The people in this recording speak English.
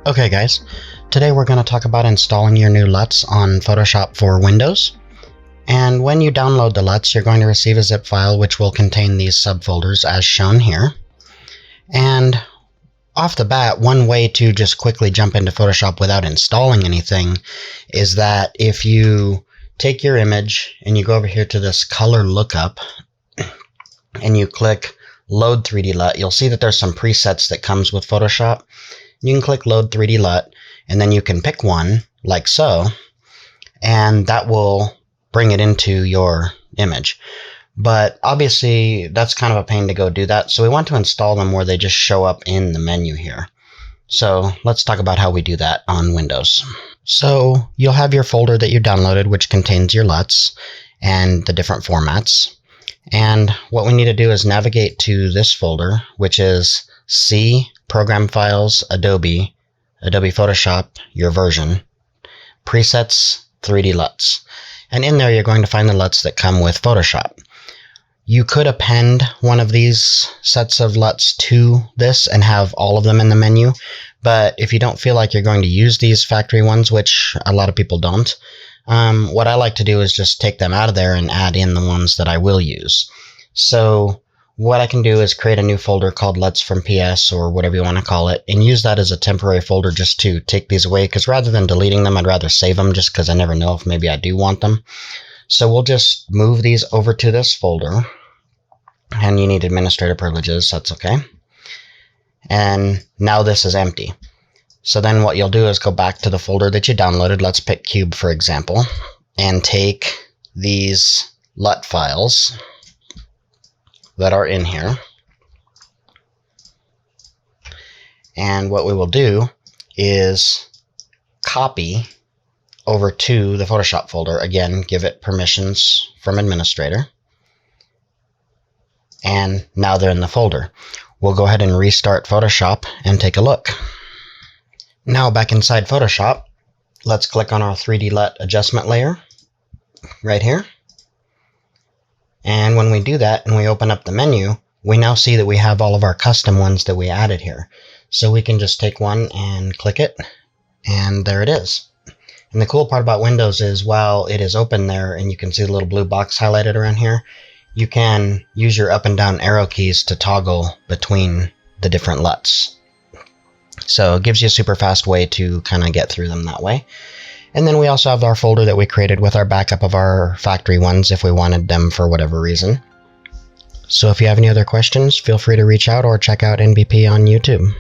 Okay guys, today we're going to talk about installing your new LUTs on Photoshop for Windows. And when you download the LUTs, you're going to receive a zip file which will contain these subfolders as shown here. And off the bat, one way to just quickly jump into Photoshop without installing anything is that if you take your image and you go over here to this Color Lookup and you click Load 3D LUT, you'll see that there's some presets that comes with Photoshop. You can click Load 3D LUT, and then you can pick one, like so, and that will bring it into your image. But obviously, that's kind of a pain to go do that, so we want to install them where they just show up in the menu here. So let's talk about how we do that on Windows. So you'll have your folder that you downloaded, which contains your LUTs and the different formats. And what we need to do is navigate to this folder, which is C, Program Files, Adobe Photoshop, your version, Presets, 3D LUTs. And in there you're going to find the LUTs that come with Photoshop. You could append one of these sets of LUTs to this and have all of them in the menu, but if you don't feel like you're going to use these factory ones, which a lot of people don't, what I like to do is just take them out of there and add in the ones that I will use. So what I can do is create a new folder called LUTs from PS, or whatever you want to call it, and use that as a temporary folder just to take these away, because rather than deleting them, I'd rather save them just because I never know if maybe I do want them. So we'll just move these over to this folder, and you need administrator privileges, that's okay. And now this is empty. So then what you'll do is go back to the folder that you downloaded, let's pick Cube for example, and take these LUT files that are in here. And what we will do is copy over to the Photoshop folder. Again, give it permissions from administrator. And now they're in the folder. We'll go ahead and restart Photoshop and take a look. Now back inside Photoshop, let's click on our 3D LUT adjustment layer right here. And when we do that and we open up the menu, we now see that we have all of our custom ones that we added here. So we can just take one and click it, and there it is. And the cool part about Windows is while it is open there and you can see the little blue box highlighted around here, you can use your up and down arrow keys to toggle between the different LUTs. So it gives you a super fast way to kind of get through them that way. And then we also have our folder that we created with our backup of our factory ones if we wanted them for whatever reason. So if you have any other questions, feel free to reach out or check out NBP on YouTube.